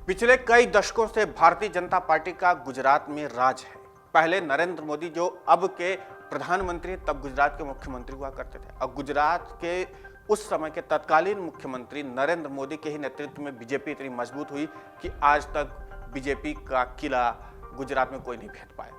पिछले कई दशकों से भारतीय जनता पार्टी का गुजरात में राज है। पहले नरेंद्र मोदी जो अब के प्रधानमंत्री तब गुजरात के मुख्यमंत्री हुआ करते थे। अब गुजरात के उस समय के तत्कालीन मुख्यमंत्री नरेंद्र मोदी के ही नेतृत्व में बीजेपी इतनी मजबूत हुई कि आज तक बीजेपी का किला गुजरात में कोई नहीं भेद पाया।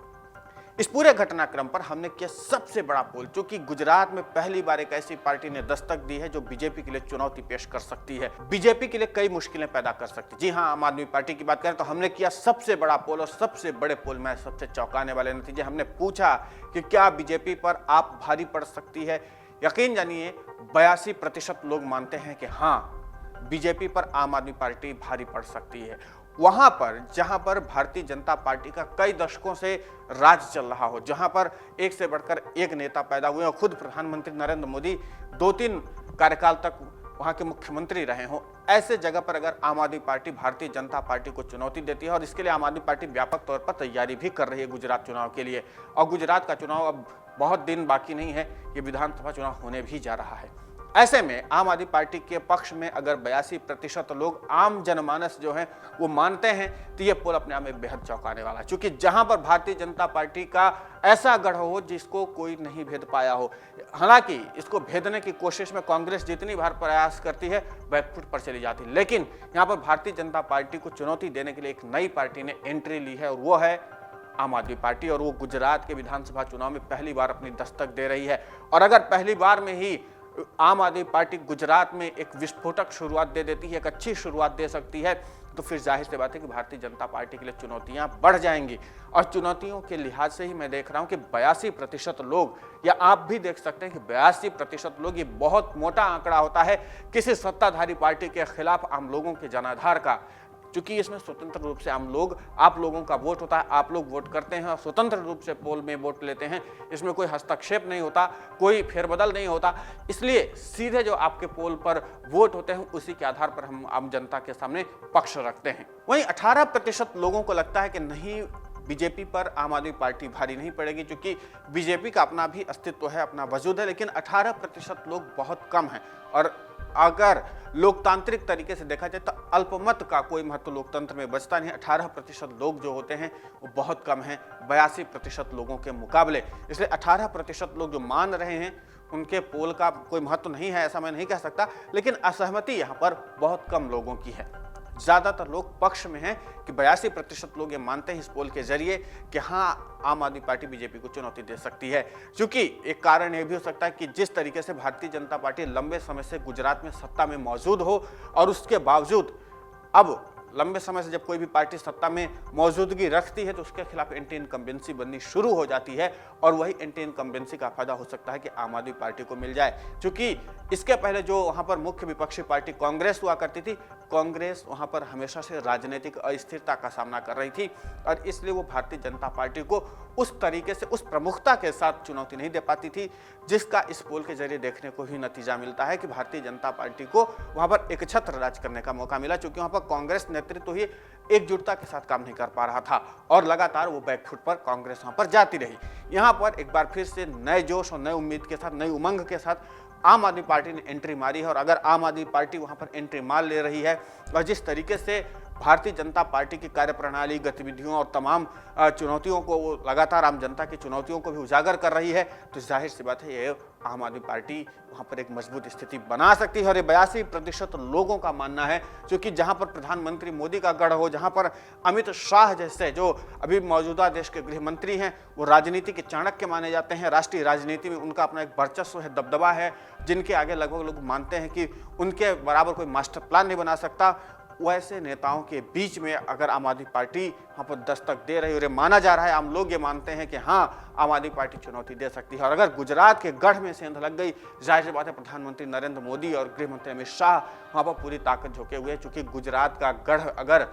इस पूरे घटनाक्रम पर हमने किया सबसे बड़ा पोल, क्योंकि गुजरात में पहली बार एक ऐसी पार्टी ने दस्तक दी है जो बीजेपी के लिए चुनौती पेश कर सकती है, बीजेपी के लिए कई मुश्किलें पैदा कर सकती है। जी हां, आम आदमी पार्टी की बात करें तो हमने किया सबसे बड़ा पोल, और सबसे बड़े पोल में सबसे चौंकाने वाले नतीजे। हमने पूछा कि क्या बीजेपी पर आप भारी पड़ सकती है। यकीन जानिए 82% लोग मानते हैं कि हाँ, बीजेपी पर आम आदमी पार्टी भारी पड़ सकती है। वहां पर जहां पर भारतीय जनता पार्टी का कई दशकों से राज चल रहा हो, जहां पर एक से बढ़कर एक नेता पैदा हुए और खुद प्रधानमंत्री नरेंद्र मोदी 2-3 कार्यकाल तक वहां के मुख्यमंत्री रहे हों, ऐसे जगह पर अगर आम आदमी पार्टी भारतीय जनता पार्टी को चुनौती देती है, और इसके लिए आम आदमी पार्टी व्यापक तौर पर तैयारी भी कर रही है गुजरात चुनाव के लिए। और गुजरात का चुनाव अब बहुत दिन बाकी नहीं है, ये विधानसभा चुनाव होने भी जा रहा है। ऐसे में आम आदमी पार्टी के पक्ष में अगर 82% लोग, आम जनमानस जो है वो मानते हैं, तो ये पोल अपने आप में बेहद चौंकाने वाला है। क्योंकि जहां पर भारतीय जनता पार्टी का ऐसा गढ़ हो जिसको कोई नहीं भेद पाया हो, हालांकि इसको भेदने की कोशिश में कांग्रेस जितनी बार प्रयास करती है बैकफुट पर चली जाती है, लेकिन यहाँ पर भारतीय जनता पार्टी को चुनौती देने के लिए एक नई पार्टी ने एंट्री ली है, और वो है आम आदमी पार्टी। और वो गुजरात के विधानसभा चुनाव में पहली बार अपनी दस्तक दे रही है। और अगर पहली बार में ही आम आदमी पार्टी गुजरात में एक विस्फोटक शुरुआत दे देती है, एक अच्छी शुरुआत दे सकती है, तो फिर जाहिर सी बात है कि भारतीय जनता पार्टी के लिए चुनौतियां बढ़ जाएंगी। और चुनौतियों के लिहाज से ही मैं देख रहा हूं कि 82% लोग, या आप भी देख सकते हैं कि 82% लोग, ये बहुत मोटा आंकड़ा होता है किसी सत्ताधारी पार्टी के खिलाफ आम लोगों के जनाधार का। क्योंकि इसमें स्वतंत्र रूप से आम लोग, आप लोगों का वोट होता है, आप लोग वोट करते हैं और स्वतंत्र रूप से पोल में वोट लेते हैं। इसमें कोई हस्तक्षेप नहीं होता, कोई फेरबदल नहीं होता, इसलिए सीधे जो आपके पोल पर वोट होते हैं उसी के आधार पर हम आम जनता के सामने पक्ष रखते हैं। वहीं 18% लोगों को लगता है कि नहीं, बीजेपी पर आम आदमी पार्टी भारी नहीं पड़ेगी, क्योंकि बीजेपी का अपना भी अस्तित्व है, अपना वजूद है। लेकिन 18% लोग बहुत कम हैं, और अगर लोकतांत्रिक तरीके से देखा जाए तो अल्पमत का कोई महत्व लोकतंत्र में बचता नहीं। 18% लोग जो होते हैं वो बहुत कम हैं 82% लोगों के मुकाबले। इसलिए 18% लोग जो मान रहे हैं उनके पोल का कोई महत्व नहीं है, ऐसा मैं नहीं कह सकता। लेकिन असहमति यहाँ पर बहुत कम लोगों की है। ज्यादातर लोग पक्ष में हैं कि 82% लोग ये मानते हैं इस पोल के जरिए कि हाँ, आम आदमी पार्टी बीजेपी को चुनौती दे सकती है। क्योंकि एक कारण ये भी हो सकता है कि जिस तरीके से भारतीय जनता पार्टी लंबे समय से गुजरात में सत्ता में मौजूद हो, और उसके बावजूद अब लंबे समय से जब कोई भी पार्टी सत्ता में मौजूदगी रखती है तो उसके खिलाफ एंटी इनकम्बेंसी बननी शुरू हो जाती है, और वही एंटी इनकम्बेंसी का फायदा हो सकता है कि आम आदमी पार्टी को मिल जाए। क्योंकि इसके पहले जो वहां पर मुख्य विपक्षी पार्टी कांग्रेस हुआ करती थी, कांग्रेस वहां पर हमेशा से राजनीतिक अस्थिरता का सामना कर रही थी, और इसलिए वो भारतीय जनता पार्टी को उस तरीके से, उस प्रमुखता के साथ चुनौती नहीं दे पाती थी, जिसका इस पोल के जरिए देखने को ही नतीजा मिलता है कि भारतीय जनता पार्टी को वहां पर एकछत्र राज करने का मौका मिला। क्योंकि वहां पर कांग्रेस नेतृत्व ही एकजुटता के साथ काम नहीं कर पा रहा था, और लगातार वो बैकफुट पर कांग्रेस वहां पर जाती रही। यहां पर एक बार फिर से नए जोश और नए उम्मीद के साथ, नई उमंग के साथ आम आदमी पार्टी ने एंट्री मारी है। और अगर आम आदमी पार्टी वहां पर एंट्री मार ले रही है, और जिस तरीके से भारतीय जनता पार्टी की कार्यप्रणाली, गतिविधियों और तमाम चुनौतियों को, वो लगातार आम जनता की चुनौतियों को भी उजागर कर रही है, तो जाहिर सी बात है ये आम आदमी पार्टी वहां पर एक मजबूत स्थिति बना सकती है। और ये 82% लोगों का मानना है, क्योंकि जहां पर प्रधानमंत्री मोदी का गढ़ हो, जहां पर अमित शाह जैसे जो अभी मौजूदा देश के गृह मंत्री हैं, वो राजनीति के चाणक्य माने जाते हैं, राष्ट्रीय राजनीति में उनका अपना एक वर्चस्व है, दबदबा है, जिनके आगे लगभग लोग मानते हैं कि उनके बराबर कोई मास्टर प्लान नहीं बना सकता। वैसे नेताओं के बीच में अगर आम आदमी पार्टी वहाँ पर दस्तक दे रही है, और ये माना जा रहा है, आम लोग ये मानते हैं कि हाँ, आम आदमी पार्टी चुनौती दे सकती है। और अगर गुजरात के गढ़ में सेंध लग गई, जाहिर सी बात है प्रधानमंत्री नरेंद्र मोदी और गृह मंत्री अमित शाह वहाँ पर पूरी ताकत झोंके हुए। चूंकि गुजरात का गढ़ अगर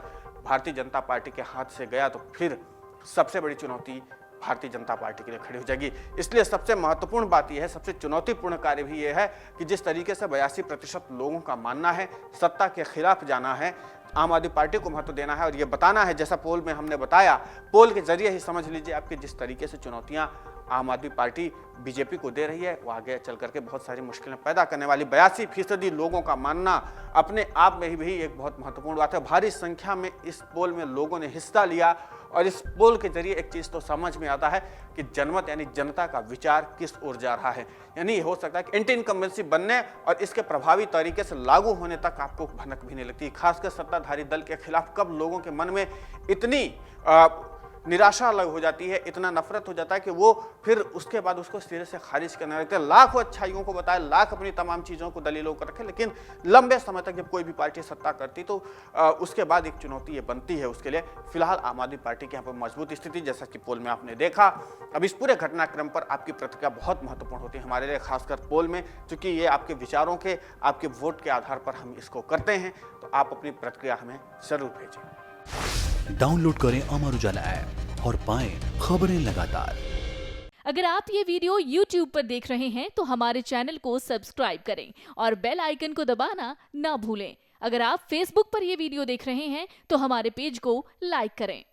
भारतीय जनता पार्टी के हाथ से गया तो फिर सबसे बड़ी चुनौती भारतीय जनता पार्टी के लिए खड़ी हो जाएगी। इसलिए सबसे महत्वपूर्ण बात यह है, सबसे चुनौतीपूर्ण कार्य भी यह है कि जिस तरीके से 82% लोगों का मानना है सत्ता के खिलाफ जाना है, आम आदमी पार्टी को महत्व देना है और ये बताना है, जैसा पोल में हमने बताया, पोल के जरिए ही समझ लीजिए आपके जिस तरीके से चुनौतियां आम आदमी पार्टी बीजेपी को दे रही है, वो आगे चल करके बहुत सारी मुश्किलें पैदा करने वाली। 82% लोगों का मानना अपने आप में ही भी एक बहुत महत्वपूर्ण बात है। भारी संख्या में इस पोल में लोगों ने हिस्सा लिया और इस पोल के जरिए एक चीज तो समझ में आता है कि जनमत यानी जनता का विचार किस ओर जा रहा है। यानी हो सकता है कि एंटी इनकम्बेंसी बनने और इसके प्रभावी तरीके से लागू होने तक आपको भनक भी नहीं लगती। खासकर सत्ताधारी दल के खिलाफ कब लोगों के मन में इतनी निराशा अलग हो जाती है, इतना नफरत हो जाता है कि वो फिर उसके बाद उसको सिरे से खारिज करने लगते हैं। लाखों अच्छाइयों को बताए, लाख अपनी तमाम चीज़ों को दलीलों को रखे, लेकिन लंबे समय तक जब कोई भी पार्टी सत्ता करती तो उसके बाद एक चुनौती ये बनती है उसके लिए। फिलहाल आम आदमी पार्टी की यहाँ पर मजबूत स्थिति, जैसा कि पोल में आपने देखा। अब इस पूरे घटनाक्रम पर आपकी प्रतिक्रिया बहुत महत्वपूर्ण होती है हमारे लिए, खासकर पोल में, क्योंकि ये आपके विचारों के, आपके वोट के आधार पर हम इसको करते हैं। तो आप अपनी प्रतिक्रिया हमें जरूर भेजें। डाउनलोड करें अमर उजाला ऐप और पाएं खबरें लगातार। अगर आप ये वीडियो YouTube पर देख रहे हैं तो हमारे चैनल को सब्सक्राइब करें और बेल आइकन को दबाना ना भूलें। अगर आप Facebook पर ये वीडियो देख रहे हैं तो हमारे पेज को लाइक करें।